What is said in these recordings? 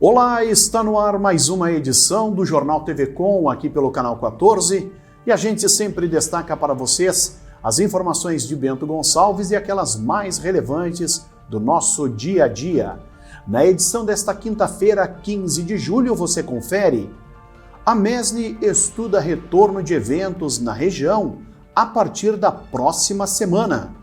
Olá, está no ar mais uma edição do Jornal TV Com, aqui pelo canal 14, e a gente sempre destaca para vocês as informações de Bento Gonçalves e aquelas mais relevantes do nosso dia a dia. Na edição desta quinta-feira, 15 de julho, você confere: a MESNI estuda retorno de eventos na região a partir da próxima semana.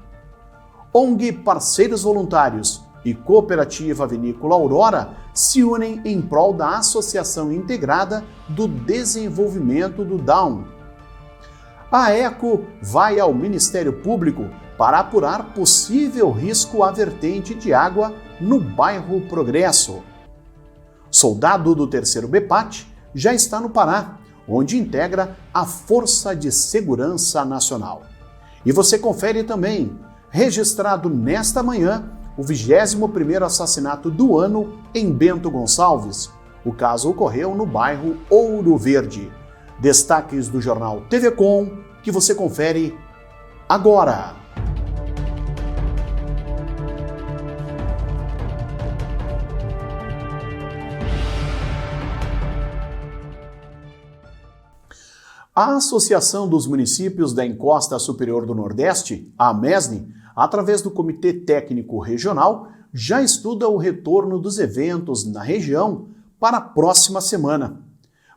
ONG Parceiros Voluntários e Cooperativa Vinícola Aurora se unem em prol da Associação Integrada do Desenvolvimento do Down. A ECO vai ao Ministério Público para apurar possível risco à vertente de água no bairro Progresso. Soldado do 3º BPAT já está no Pará, onde integra a Força de Segurança Nacional. E você confere também, registrado nesta manhã, o 21º assassinato do ano em Bento Gonçalves. O caso ocorreu no bairro Ouro Verde. Destaques do jornal TV Com, que você confere agora. A Associação dos Municípios da Encosta Superior do Nordeste, a MESNI, através do Comitê Técnico Regional, já estuda o retorno dos eventos na região para a próxima semana.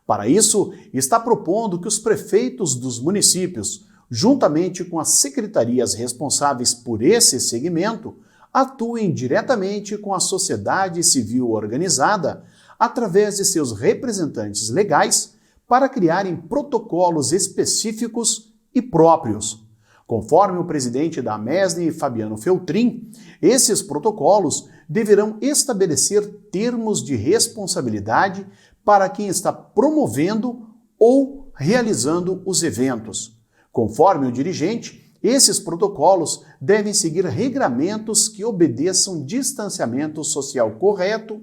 Para isso, está propondo que os prefeitos dos municípios, juntamente com as secretarias responsáveis por esse segmento, atuem diretamente com a sociedade civil organizada, através de seus representantes legais, para criarem protocolos específicos e próprios. Conforme o presidente da MESNI, Fabiano Feltrin, esses protocolos deverão estabelecer termos de responsabilidade para quem está promovendo ou realizando os eventos. Conforme o dirigente, esses protocolos devem seguir regramentos que obedeçam distanciamento social correto,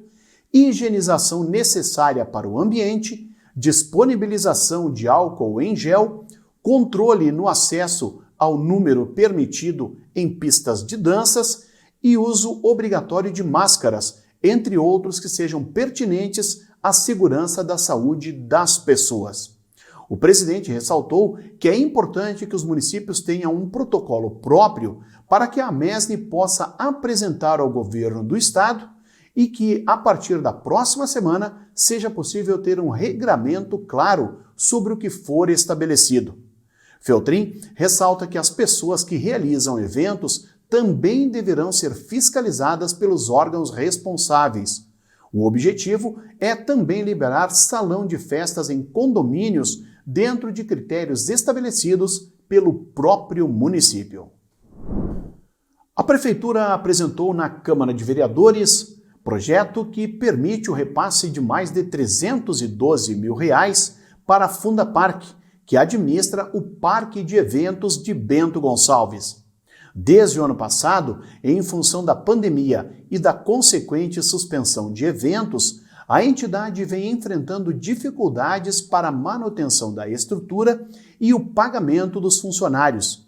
higienização necessária para o ambiente, disponibilização de álcool em gel, controle no acesso ao número permitido em pistas de danças e uso obrigatório de máscaras, entre outros que sejam pertinentes à segurança da saúde das pessoas. O presidente ressaltou que é importante que os municípios tenham um protocolo próprio para que a MESNI possa apresentar ao governo do estado e que, a partir da próxima semana, seja possível ter um regramento claro sobre o que for estabelecido. Feltrin ressalta que as pessoas que realizam eventos também deverão ser fiscalizadas pelos órgãos responsáveis. O objetivo é também liberar salão de festas em condomínios dentro de critérios estabelecidos pelo próprio município. A Prefeitura apresentou na Câmara de Vereadores projeto que permite o repasse de mais de R$312 mil para a Fundapark, que administra o Parque de Eventos de Bento Gonçalves. Desde o ano passado, em função da pandemia e da consequente suspensão de eventos, a entidade vem enfrentando dificuldades para a manutenção da estrutura e o pagamento dos funcionários.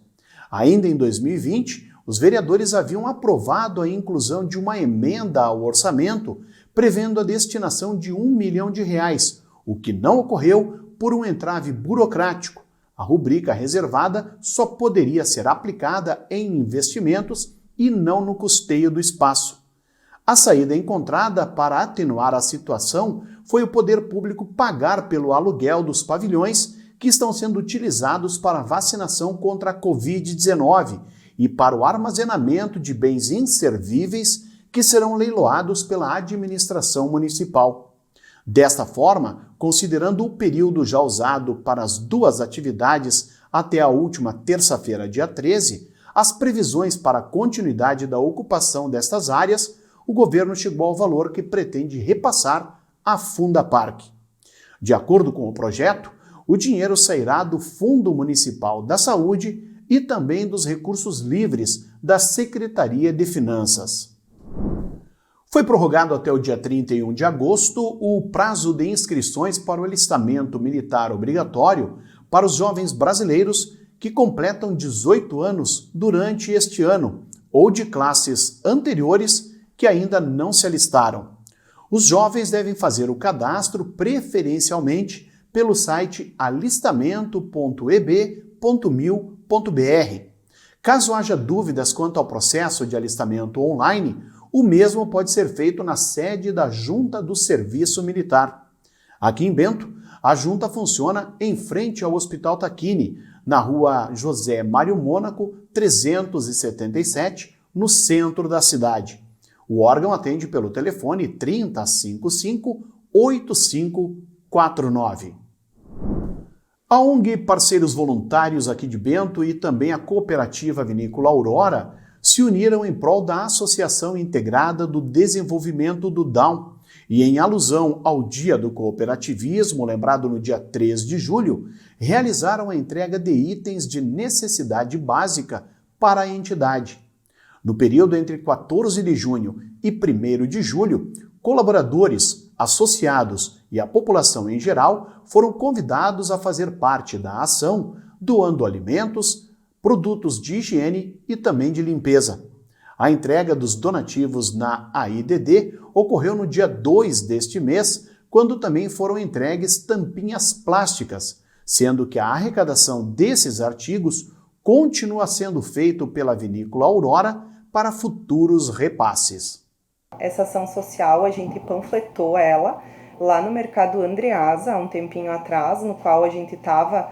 Ainda em 2020, os vereadores haviam aprovado a inclusão de uma emenda ao orçamento, prevendo a destinação de R$1 milhão, o que não ocorreu por um entrave burocrático. A rubrica reservada só poderia ser aplicada em investimentos e não no custeio do espaço. A saída encontrada para atenuar a situação foi o poder público pagar pelo aluguel dos pavilhões que estão sendo utilizados para vacinação contra a Covid-19 e para o armazenamento de bens inservíveis que serão leiloados pela administração municipal. Desta forma, considerando o período já usado para as duas atividades até a última terça-feira, dia 13, as previsões para a continuidade da ocupação destas áreas, o governo chegou ao valor que pretende repassar à Fundapark. De acordo com o projeto, o dinheiro sairá do Fundo Municipal da Saúde e também dos recursos livres da Secretaria de Finanças. Foi prorrogado até o dia 31 de agosto o prazo de inscrições para o alistamento militar obrigatório para os jovens brasileiros que completam 18 anos durante este ano ou de classes anteriores que ainda não se alistaram. Os jovens devem fazer o cadastro preferencialmente pelo site alistamento.eb.mil.br. Caso haja dúvidas quanto ao processo de alistamento online, o mesmo pode ser feito na sede da Junta do Serviço Militar. Aqui em Bento, a Junta funciona em frente ao Hospital Tacchini, na rua José Mário Mônaco, 377, no centro da cidade. O órgão atende pelo telefone 3055-8549. A ONG Parceiros Voluntários aqui de Bento e também a Cooperativa Vinícola Aurora se uniram em prol da Associação Integrada do Desenvolvimento do Down e, em alusão ao Dia do Cooperativismo, lembrado no dia 3 de julho, realizaram a entrega de itens de necessidade básica para a entidade. No período entre 14 de junho e 1º de julho, colaboradores, associados e a população em geral foram convidados a fazer parte da ação, doando alimentos, produtos de higiene e também de limpeza. A entrega dos donativos na AIDD ocorreu no dia 2 deste mês, quando também foram entregues tampinhas plásticas, sendo que a arrecadação desses artigos continua sendo feita pela Vinícola Aurora para futuros repasses. Essa ação social, a gente panfletou ela lá no Mercado Andreasa, há um tempinho atrás, no qual a gente estava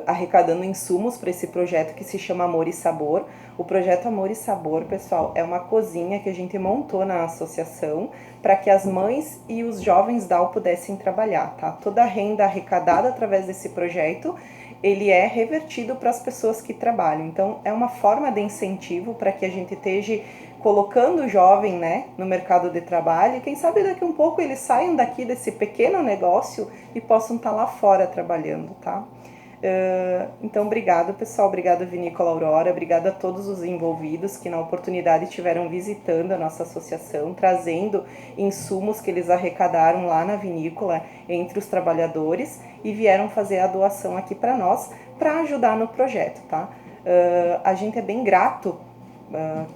arrecadando insumos para esse projeto que se chama Amor e Sabor. O projeto Amor e Sabor, pessoal, é uma cozinha que a gente montou na associação para que as mães e os jovens DAO pudessem trabalhar, tá? Toda a renda arrecadada através desse projeto, ele é revertido para as pessoas que trabalham. Então, é uma forma de incentivo para que a gente esteja colocando o jovem, né, no mercado de trabalho, e quem sabe daqui a um pouco eles saiam daqui desse pequeno negócio e possam estar lá fora trabalhando, tá? Então, obrigado, pessoal, obrigado Vinícola Aurora, obrigado a todos os envolvidos que na oportunidade estiveram visitando a nossa associação, trazendo insumos que eles arrecadaram lá na vinícola entre os trabalhadores e vieram fazer a doação aqui para nós, para ajudar no projeto, tá? A gente é bem grato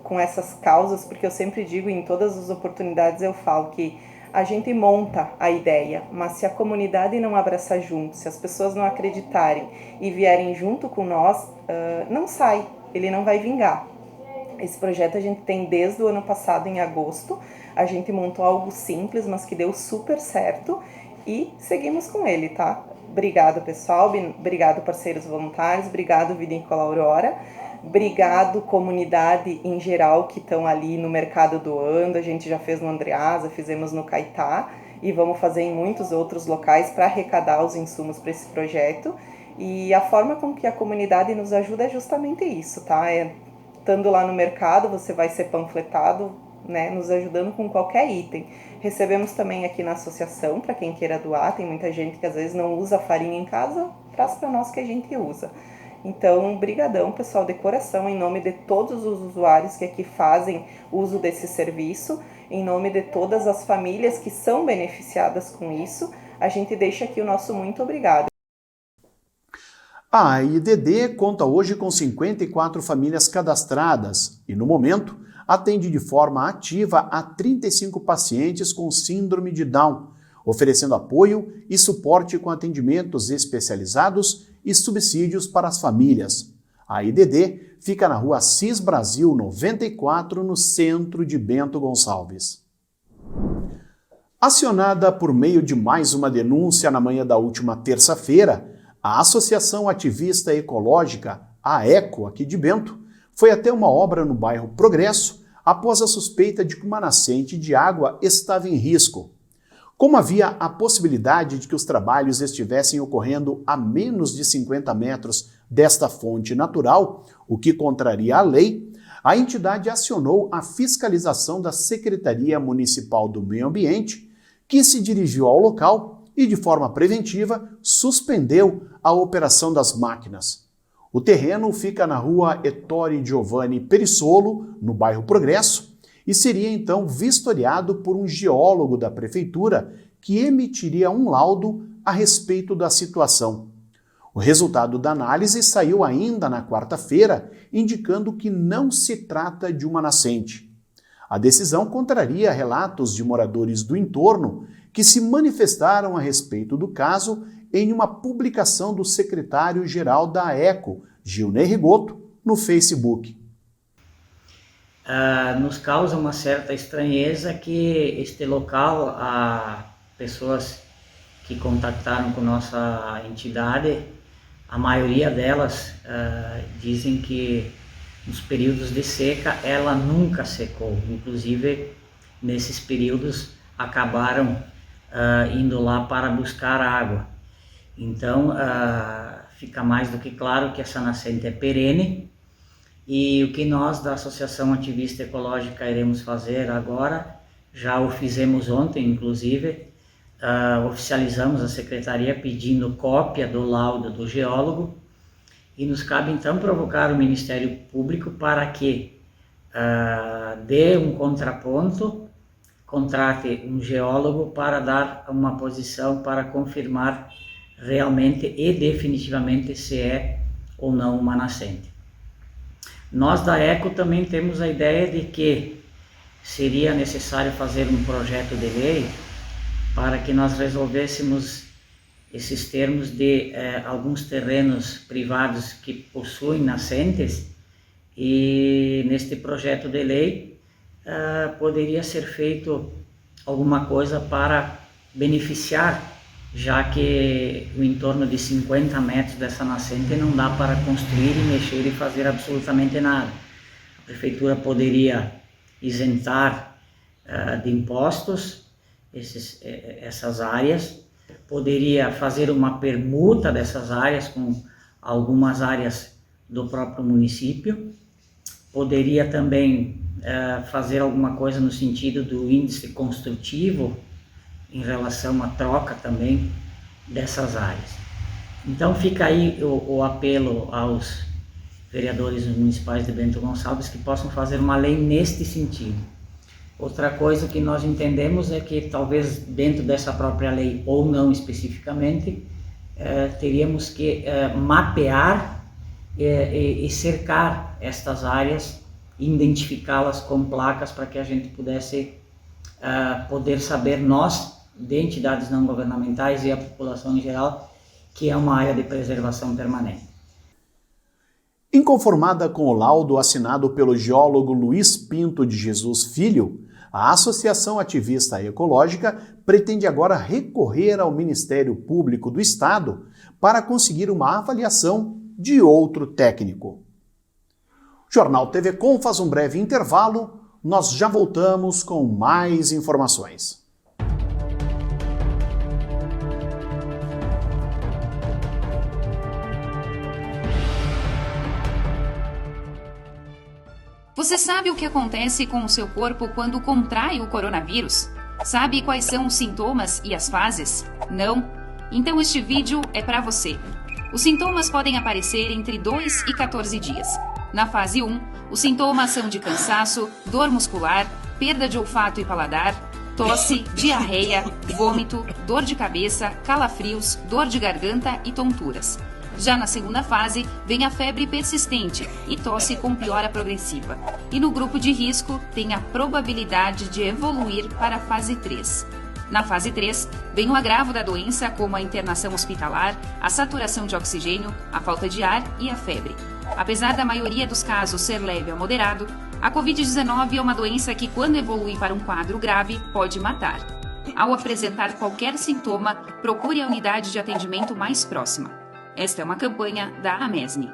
com essas causas, porque eu sempre digo, em todas as oportunidades eu falo que a gente monta a ideia, mas se a comunidade não abraçar junto, se as pessoas não acreditarem e vierem junto com nós, não sai, ele não vai vingar. Esse projeto a gente tem desde o ano passado, em agosto, a gente montou algo simples, mas que deu super certo e seguimos com ele, tá? Obrigado, pessoal, obrigado, parceiros voluntários, obrigado, Vinícola Aurora. Obrigado, comunidade em geral que estão ali no mercado doando. A gente já fez no Andreasa, fizemos no Caetá e vamos fazer em muitos outros locais para arrecadar os insumos para esse projeto. E a forma com que a comunidade nos ajuda é justamente isso, tá? Estando lá no mercado, você vai ser panfletado, né, nos ajudando com qualquer item. Recebemos também aqui na associação, para quem queira doar, tem muita gente que às vezes não usa farinha em casa, traz para nós que a gente usa. Então, brigadão, pessoal, de coração, em nome de todos os usuários que aqui fazem uso desse serviço, em nome de todas as famílias que são beneficiadas com isso, a gente deixa aqui o nosso muito obrigado. A AIDD conta hoje com 54 famílias cadastradas e, no momento, atende de forma ativa a 35 pacientes com síndrome de Down, oferecendo apoio e suporte com atendimentos especializados e subsídios para as famílias. A IDD fica na rua Assis Brasil 94, no centro de Bento Gonçalves. Acionada por meio de mais uma denúncia na manhã da última terça-feira, a Associação Ativista Ecológica, a ECO, aqui de Bento, foi até uma obra no bairro Progresso após a suspeita de que uma nascente de água estava em risco. Como havia a possibilidade de que os trabalhos estivessem ocorrendo a menos de 50 metros desta fonte natural, o que contraria a lei, a entidade acionou a fiscalização da Secretaria Municipal do Meio Ambiente, que se dirigiu ao local e, de forma preventiva, suspendeu a operação das máquinas. O terreno fica na rua Ettore Giovanni Perissolo, no bairro Progresso, e seria então vistoriado por um geólogo da prefeitura que emitiria um laudo a respeito da situação. O resultado da análise saiu ainda na quarta-feira, indicando que não se trata de uma nascente. A decisão contraria relatos de moradores do entorno que se manifestaram a respeito do caso em uma publicação do secretário-geral da ECO, Gilney Rigoto, no Facebook. Nos causa uma certa estranheza que este local, pessoas que contactaram com nossa entidade, a maioria delas dizem que nos períodos de seca ela nunca secou, inclusive nesses períodos acabaram indo lá para buscar água. Então fica mais do que claro que essa nascente é perene, e o que nós da Associação Ativista Ecológica iremos fazer agora, já o fizemos ontem inclusive, oficializamos a secretaria pedindo cópia do laudo do geólogo, e nos cabe então provocar o Ministério Público para que dê um contraponto, contrate um geólogo para dar uma posição para confirmar realmente e definitivamente se é ou não uma nascente. Nós da ECO também temos a ideia de que seria necessário fazer um projeto de lei para que nós resolvêssemos esses termos de alguns terrenos privados que possuem nascentes, e neste projeto de lei poderia ser feito alguma coisa para beneficiar, já que o entorno de 50 metros dessa nascente não dá para construir e mexer e fazer absolutamente nada. A prefeitura poderia isentar de impostos essas áreas, poderia fazer uma permuta dessas áreas com algumas áreas do próprio município, poderia também fazer alguma coisa no sentido do índice construtivo em relação à troca também dessas áreas. Então fica aí o apelo aos vereadores municipais de Bento Gonçalves que possam fazer uma lei neste sentido. Outra coisa que nós entendemos é que talvez dentro dessa própria lei, ou não especificamente, teríamos que mapear e cercar estas áreas, identificá-las com placas para que a gente pudesse poder saber nós, de entidades não governamentais e a população em geral, que é uma área de preservação permanente. Inconformada com o laudo assinado pelo geólogo Luiz Pinto de Jesus Filho, a Associação Ativista Ecológica pretende agora recorrer ao Ministério Público do Estado para conseguir uma avaliação de outro técnico. O Jornal TV Com faz um breve intervalo, nós já voltamos com mais informações. Você sabe o que acontece com o seu corpo quando contrai o coronavírus? Sabe quais são os sintomas e as fases? Não? Então este vídeo é para você. Os sintomas podem aparecer entre 2 e 14 dias. Na fase 1, os sintomas são de cansaço, dor muscular, perda de olfato e paladar, tosse, diarreia, vômito, dor de cabeça, calafrios, dor de garganta e tonturas. Já na segunda fase, vem a febre persistente e tosse com piora progressiva. E no grupo de risco, tem a probabilidade de evoluir para a fase 3. Na fase 3, vem o agravo da doença, como a internação hospitalar, a saturação de oxigênio, a falta de ar e a febre. Apesar da maioria dos casos ser leve a moderado, a Covid-19 é uma doença que, quando evolui para um quadro grave, pode matar. Ao apresentar qualquer sintoma, procure a unidade de atendimento mais próxima. Esta é uma campanha da Amesni.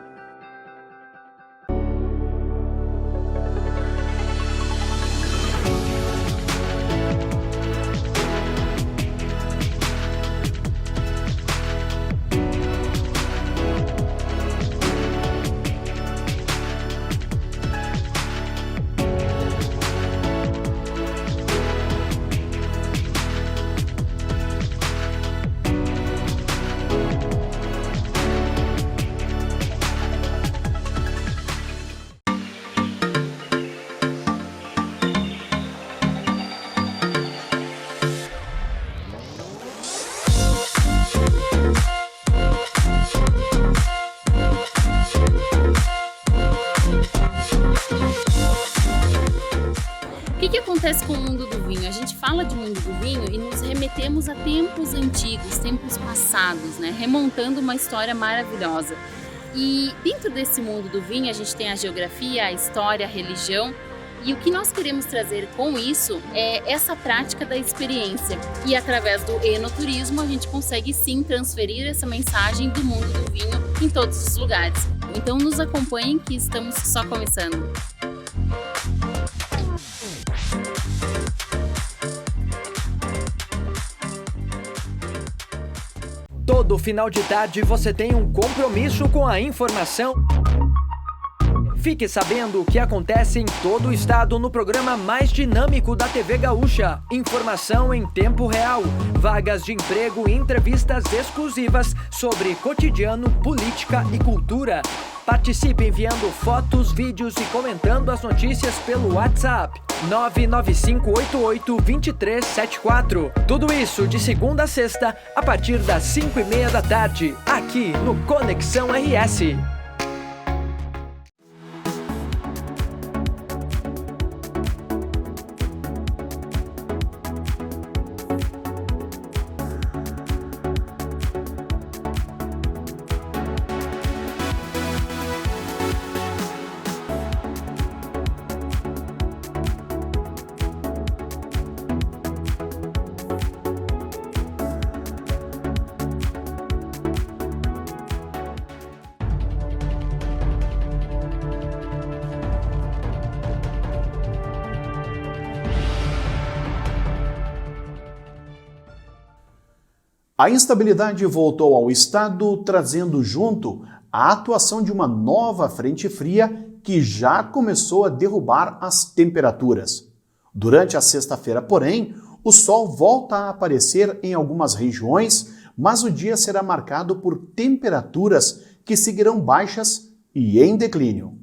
acontece com o mundo do vinho? A gente fala de mundo do vinho e nos remetemos a tempos antigos, tempos passados, né? Remontando uma história maravilhosa. E dentro desse mundo do vinho a gente tem a geografia, a história, a religião. E o que nós queremos trazer com isso é essa prática da experiência. E através do enoturismo a gente consegue sim transferir essa mensagem do mundo do vinho em todos os lugares. Então nos acompanhem que estamos só começando. Todo final de tarde você tem um compromisso com a informação. Fique sabendo o que acontece em todo o estado no programa mais dinâmico da TV Gaúcha. Informação em tempo real, vagas de emprego e entrevistas exclusivas sobre cotidiano, política e cultura. Participe enviando fotos, vídeos e comentando as notícias pelo WhatsApp 995882374. Tudo isso de segunda a sexta, a partir das 5:30 da tarde, aqui no Conexão RS. A instabilidade voltou ao estado, trazendo junto a atuação de uma nova frente fria que já começou a derrubar as temperaturas. Durante a sexta-feira, porém, o sol volta a aparecer em algumas regiões, mas o dia será marcado por temperaturas que seguirão baixas e em declínio.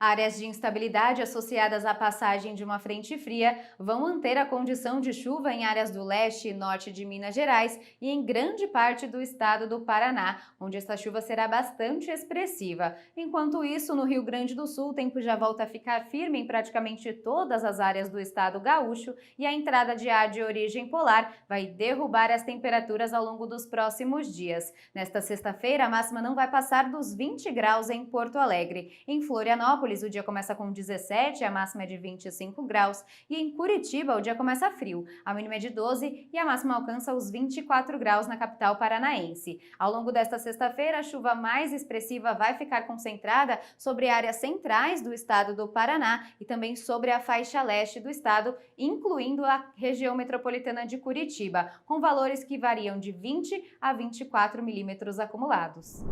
Áreas de instabilidade associadas à passagem de uma frente fria vão manter a condição de chuva em áreas do leste e norte de Minas Gerais e em grande parte do estado do Paraná, onde esta chuva será bastante expressiva. Enquanto isso, no Rio Grande do Sul, o tempo já volta a ficar firme em praticamente todas as áreas do estado gaúcho e a entrada de ar de origem polar vai derrubar as temperaturas ao longo dos próximos dias. Nesta sexta-feira, a máxima não vai passar dos 20 graus em Porto Alegre. Em Florianópolis, o dia começa com 17, a máxima é de 25 graus, e em Curitiba o dia começa frio, a mínima é de 12 e a máxima alcança os 24 graus na capital paranaense. Ao longo desta sexta-feira, a chuva mais expressiva vai ficar concentrada sobre áreas centrais do estado do Paraná e também sobre a faixa leste do estado, incluindo a região metropolitana de Curitiba, com valores que variam de 20 a 24 milímetros acumulados.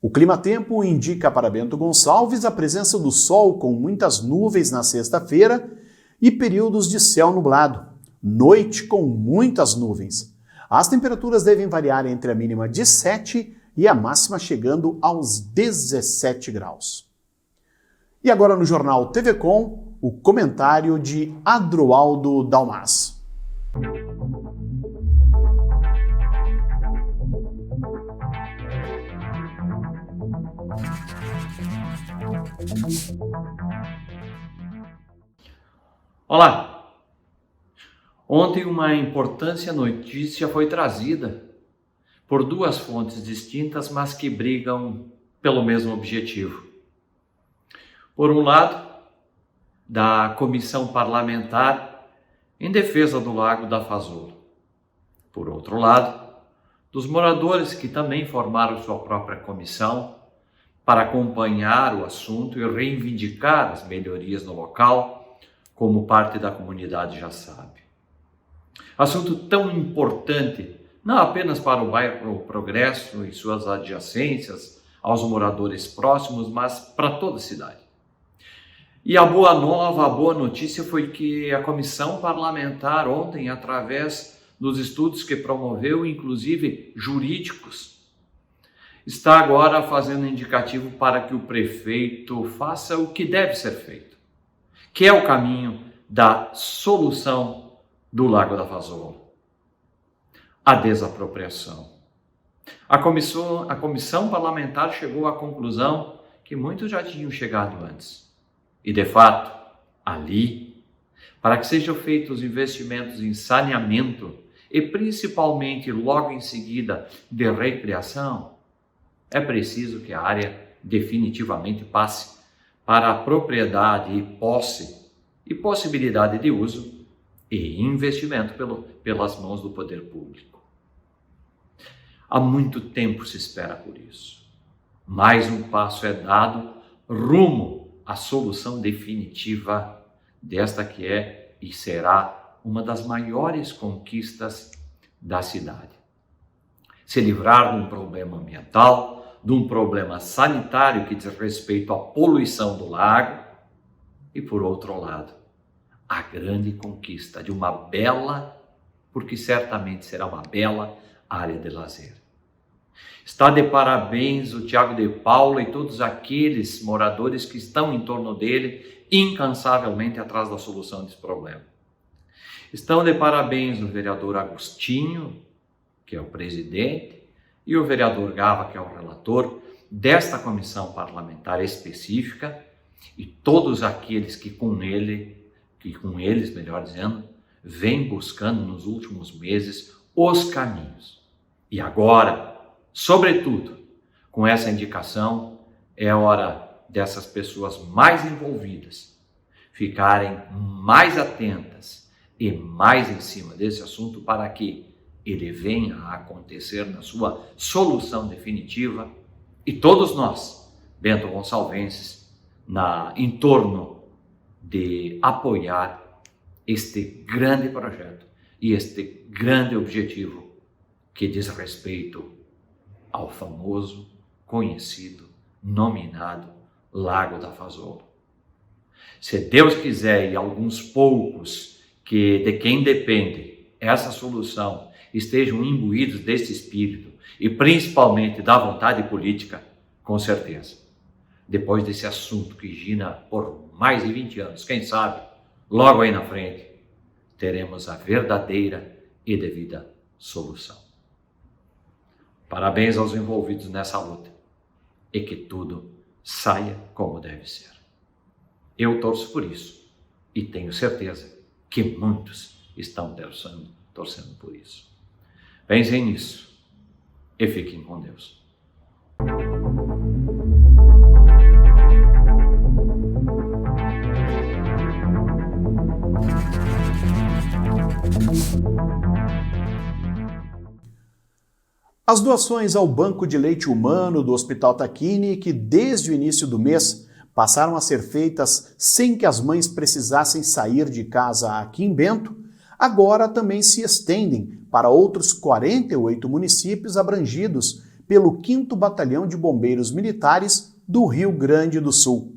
O clima-tempo indica para Bento Gonçalves a presença do sol com muitas nuvens na sexta-feira e períodos de céu nublado, noite com muitas nuvens. As temperaturas devem variar entre a mínima de 7 e a máxima chegando aos 17 graus. E agora no Jornal TV Com, o comentário de Adroaldo Dalmas. Olá! Ontem uma importante notícia foi trazida por duas fontes distintas, mas que brigam pelo mesmo objetivo. Por um lado, da Comissão Parlamentar em defesa do Lago da Fazula. Por outro lado, dos moradores que também formaram sua própria comissão para acompanhar o assunto e reivindicar as melhorias no local, como parte da comunidade já sabe. Assunto tão importante, não apenas para o bairro Progresso e suas adjacências, aos moradores próximos, mas para toda a cidade. E a boa nova, a boa notícia foi que a comissão parlamentar ontem, através dos estudos que promoveu, inclusive jurídicos, está agora fazendo indicativo para que o prefeito faça o que deve ser feito, que é o caminho da solução do Lago da Fazula, a desapropriação. A comissão parlamentar chegou à conclusão que muitos já tinham chegado antes. E, de fato, Ali, para que sejam feitos investimentos em saneamento e principalmente logo em seguida de recreação, é preciso que a área definitivamente passe para a propriedade e posse e possibilidade de uso e investimento pelas mãos do poder público. Há muito tempo se espera por isso. Mais um passo é dado rumo à solução definitiva desta que é e será uma das maiores conquistas da cidade. Se livrar de um problema ambiental, de um problema sanitário que diz respeito à poluição do lago e, por outro lado, a grande conquista de uma bela, porque certamente será uma bela área de lazer. Está de parabéns o Tiago de Paula e todos aqueles moradores que estão em torno dele, incansavelmente atrás da solução desse problema. Estão de parabéns o vereador Agostinho, que é o presidente, e o vereador Gava, que é o relator desta comissão parlamentar específica, e todos aqueles que com eles, melhor dizendo, vêm buscando nos últimos meses os caminhos. E agora, sobretudo, com essa indicação, é hora dessas pessoas mais envolvidas ficarem mais atentas e mais em cima desse assunto para que ele venha a acontecer na sua solução definitiva e todos nós, Bento Gonçalvenses, em torno de apoiar este grande projeto e este grande objetivo que diz respeito ao famoso, conhecido, nominado Lago da Fazolo. Se Deus quiser e alguns poucos de quem depende essa solução estejam imbuídos desse espírito e principalmente da vontade política, com certeza, depois desse assunto que gira por mais de 20 anos, quem sabe, logo aí na frente, teremos a verdadeira e devida solução. Parabéns aos envolvidos nessa luta e que tudo saia como deve ser. Eu torço por isso e tenho certeza que muitos estão torcendo por isso. Pensem nisso e fiquem com Deus. As doações ao Banco de Leite Humano do Hospital Tacchini, que desde o início do mês passaram a ser feitas sem que as mães precisassem sair de casa aqui em Bento, agora também se estendem para outros 48 municípios abrangidos pelo 5º Batalhão de Bombeiros Militares do Rio Grande do Sul.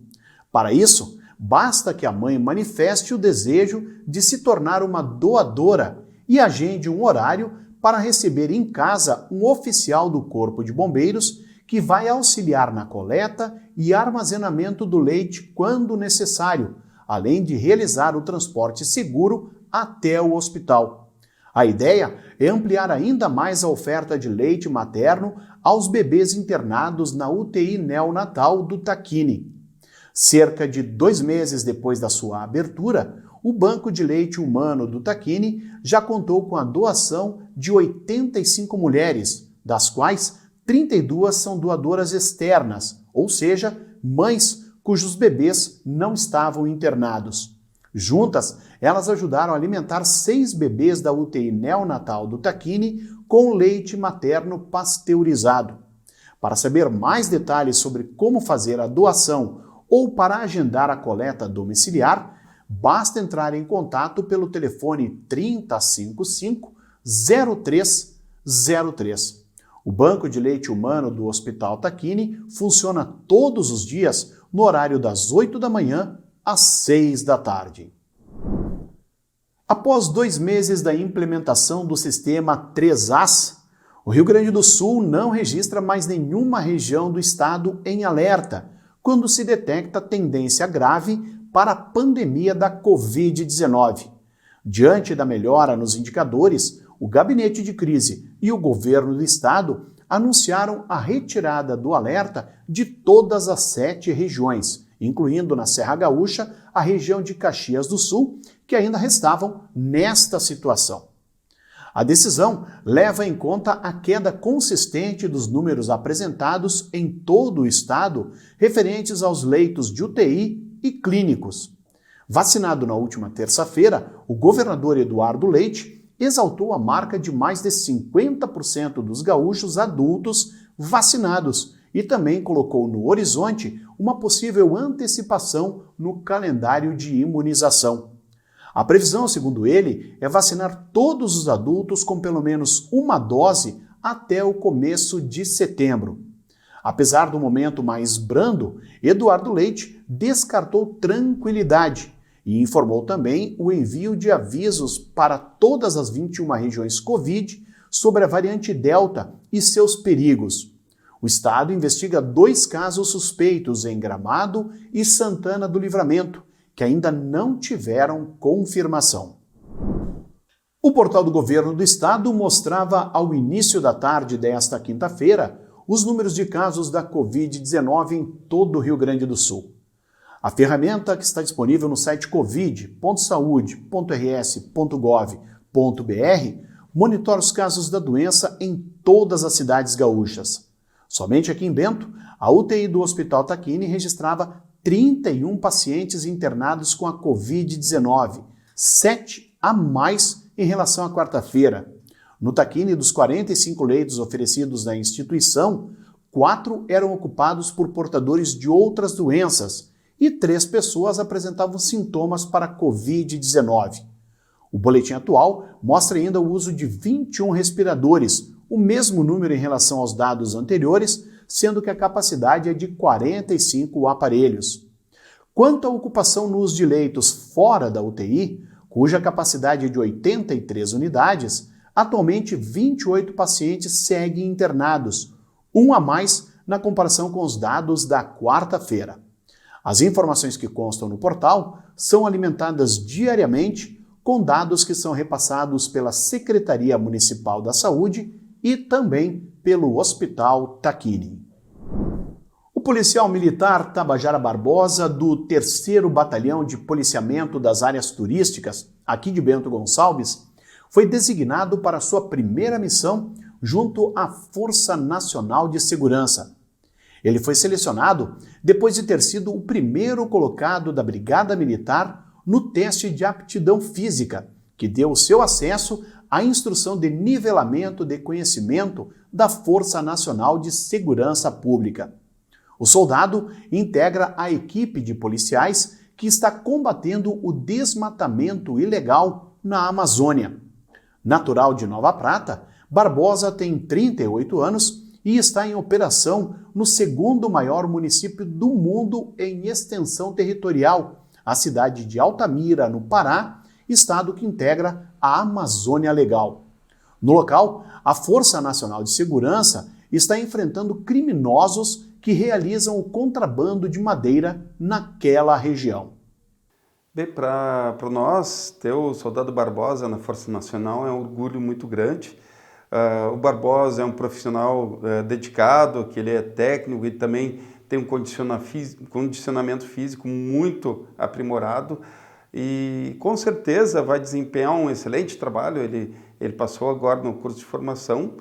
Para isso, basta que a mãe manifeste o desejo de se tornar uma doadora e agende um horário para receber em casa um oficial do Corpo de Bombeiros que vai auxiliar na coleta e armazenamento do leite quando necessário, além de realizar o transporte seguro até o hospital. A ideia é ampliar ainda mais a oferta de leite materno aos bebês internados na UTI neonatal do Tacchini. Cerca de 2 meses depois da sua abertura, o Banco de Leite Humano do Tacchini já contou com a doação de 85 mulheres, das quais 32 são doadoras externas, ou seja, mães cujos bebês não estavam internados. Juntas, elas ajudaram a alimentar 6 bebês da UTI neonatal do Tacchini com leite materno pasteurizado. Para saber mais detalhes sobre como fazer a doação ou para agendar a coleta domiciliar, basta entrar em contato pelo telefone 3055-0303. O Banco de Leite Humano do Hospital Tacchini funciona todos os dias no horário das 8 da manhã às 6 da tarde. Após 2 meses da implementação do sistema 3As, o Rio Grande do Sul não registra mais nenhuma região do estado em alerta quando se detecta tendência grave para a pandemia da Covid-19. Diante da melhora nos indicadores, o Gabinete de Crise e o Governo do Estado anunciaram a retirada do alerta de todas as 7 regiões, incluindo na Serra Gaúcha a região de Caxias do Sul, que ainda restavam nesta situação. A decisão leva em conta a queda consistente dos números apresentados em todo o estado referentes aos leitos de UTI e clínicos. Vacinado na última terça-feira, o governador Eduardo Leite exaltou a marca de mais de 50% dos gaúchos adultos vacinados e também colocou no horizonte uma possível antecipação no calendário de imunização. A previsão, segundo ele, é vacinar todos os adultos com pelo menos uma dose até o começo de setembro. Apesar do momento mais brando, Eduardo Leite descartou tranquilidade e informou também o envio de avisos para todas as 21 regiões Covid sobre a variante Delta e seus perigos. O estado investiga 2 casos suspeitos em Gramado e Santana do Livramento, que ainda não tiveram confirmação. O portal do governo do estado mostrava ao início da tarde desta quinta-feira os números de casos da Covid-19 em todo o Rio Grande do Sul. A ferramenta, que está disponível no site covid.saude.rs.gov.br, monitora os casos da doença em todas as cidades gaúchas. Somente aqui em Bento, a UTI do Hospital Taquini registrava 31 pacientes internados com a Covid-19, 7 a mais em relação à quarta-feira. No Taquini, dos 45 leitos oferecidos na instituição, 4 eram ocupados por portadores de outras doenças e 3 pessoas apresentavam sintomas para a Covid-19. O boletim atual mostra ainda o uso de 21 respiradores, o mesmo número em relação aos dados anteriores, sendo que a capacidade é de 45 aparelhos. Quanto à ocupação no uso de leitos fora da UTI, cuja capacidade é de 83 unidades, atualmente 28 pacientes seguem internados, um a mais na comparação com os dados da quarta-feira. As informações que constam no portal são alimentadas diariamente com dados que são repassados pela Secretaria Municipal da Saúde e também pelo Hospital Taquini. O policial militar Tabajara Barbosa, do 3º Batalhão de Policiamento das Áreas Turísticas, aqui de Bento Gonçalves, foi designado para sua primeira missão junto à Força Nacional de Segurança. Ele foi selecionado depois de ter sido o primeiro colocado da Brigada Militar no teste de aptidão física, que deu o seu acesso à instrução de nivelamento de conhecimento da Força Nacional de Segurança Pública. O soldado integra a equipe de policiais que está combatendo o desmatamento ilegal na Amazônia. Natural de Nova Prata, Barbosa tem 38 anos e está em operação no 2º maior município do mundo em extensão territorial, a cidade de Altamira, no Pará, estado que integra a Amazônia Legal. No local, a Força Nacional de Segurança está enfrentando criminosos que realizam o contrabando de madeira naquela região. Bem, para nós, ter o soldado Barbosa na Força Nacional é um orgulho muito grande. O Barbosa é um profissional dedicado, que ele é técnico e também tem um condicionamento físico muito aprimorado e com certeza vai desempenhar um excelente trabalho. Ele passou agora no curso de formação,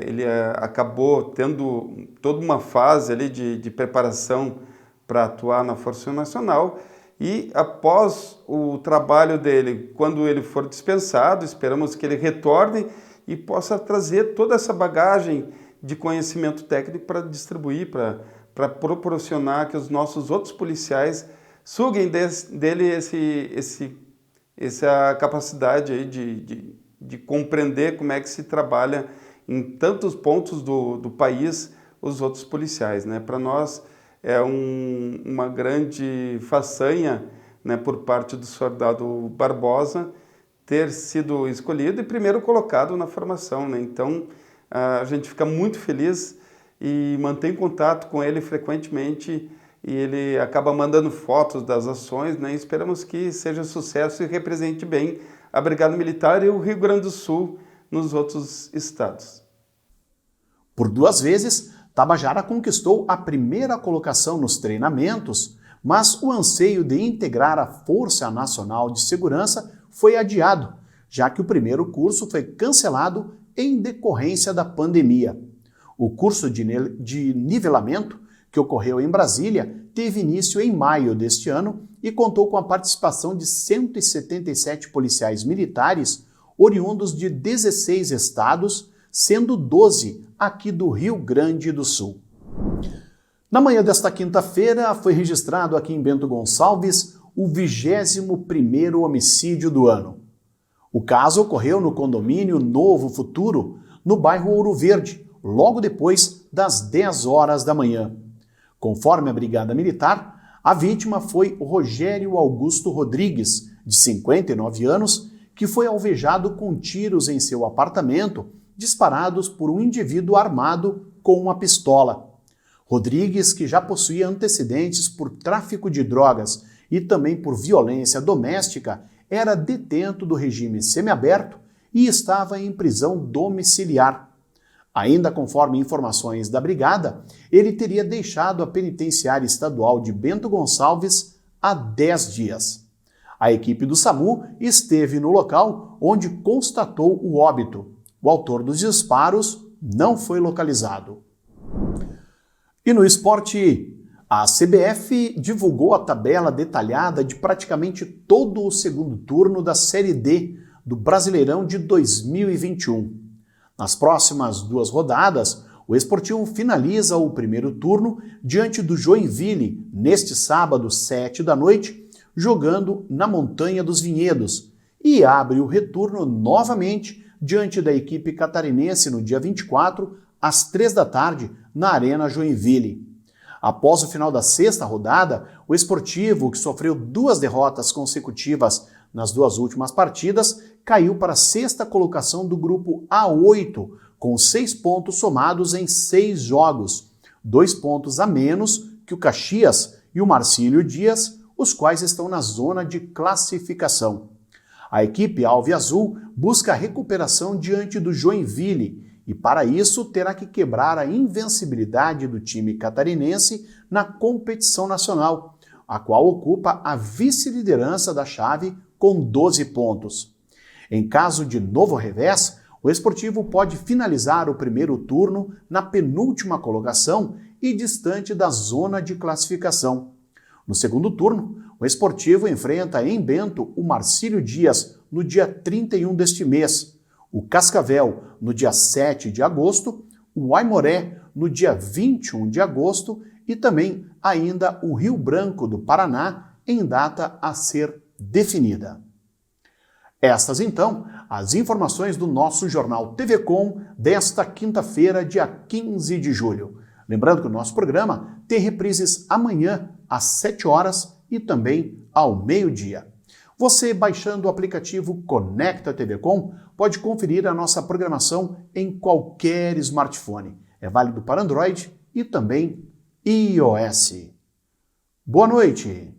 ele acabou tendo toda uma fase ali de preparação para atuar na Força Nacional e após o trabalho dele, quando ele for dispensado, esperamos que ele retorne e possa trazer toda essa bagagem de conhecimento técnico para distribuir, para proporcionar que os nossos outros policiais suguem dele essa capacidade aí de compreender como é que se trabalha em tantos pontos do país os outros policiais, né? Para nós é uma grande façanha, né, por parte do soldado Barbosa ter sido escolhido e primeiro colocado na formação, né? Então a gente fica muito feliz e mantém contato com ele frequentemente e ele acaba mandando fotos das ações, né? E esperamos que seja sucesso e represente bem a Brigada Militar e o Rio Grande do Sul nos outros estados. Por 2 vezes, Tabajara conquistou a primeira colocação nos treinamentos, mas o anseio de integrar a Força Nacional de Segurança foi adiado, já que o primeiro curso foi cancelado em decorrência da pandemia. O curso de nivelamento, que ocorreu em Brasília, teve início em maio deste ano e contou com a participação de 177 policiais militares oriundos de 16 estados, sendo 12 aqui do Rio Grande do Sul. Na manhã desta quinta-feira, foi registrado aqui em Bento Gonçalves o 21º homicídio do ano. O caso ocorreu no condomínio Novo Futuro, no bairro Ouro Verde, logo depois das 10 horas da manhã. Conforme a Brigada Militar, a vítima foi o Rogério Augusto Rodrigues, de 59 anos, que foi alvejado com tiros em seu apartamento, disparados por um indivíduo armado com uma pistola. Rodrigues, que já possuía antecedentes por tráfico de drogas e também por violência doméstica, era detento do regime semiaberto e estava em prisão domiciliar. Ainda conforme informações da Brigada, ele teria deixado a penitenciária estadual de Bento Gonçalves há 10 dias. A equipe do SAMU esteve no local onde constatou o óbito. O autor dos disparos não foi localizado. E no esporte, a CBF divulgou a tabela detalhada de praticamente todo o segundo turno da Série D do Brasileirão de 2021. Nas próximas 2 rodadas, o Esportivo finaliza o primeiro turno diante do Joinville, neste sábado, 7 da noite, jogando na Montanha dos Vinhedos, e abre o retorno novamente diante da equipe catarinense no dia 24, às 3 da tarde, na Arena Joinville. Após o final da 6ª rodada, o Esportivo, que sofreu 2 derrotas consecutivas nas 2 últimas partidas, caiu para a 6ª colocação do grupo A8, com 6 pontos somados em 6 jogos, 2 pontos a menos que o Caxias e o Marcílio Dias, os quais estão na zona de classificação. A equipe alviazul busca a recuperação diante do Joinville e, para isso, terá que quebrar a invencibilidade do time catarinense na competição nacional, a qual ocupa a vice-liderança da chave com 12 pontos. Em caso de novo revés, o Esportivo pode finalizar o primeiro turno na penúltima colocação e distante da zona de classificação. No segundo turno, o Esportivo enfrenta em Bento o Marcílio Dias no dia 31 deste mês, o Cascavel no dia 7 de agosto, o Aimoré no dia 21 de agosto e também ainda o Rio Branco do Paraná em data a ser definida. Estas, então, as informações do nosso jornal TV Com desta quinta-feira, dia 15 de julho. Lembrando que o nosso programa tem reprises amanhã às 7 horas e também ao meio-dia. Você, baixando o aplicativo Conecta TV Com, pode conferir a nossa programação em qualquer smartphone. É válido para Android e também iOS. Boa noite!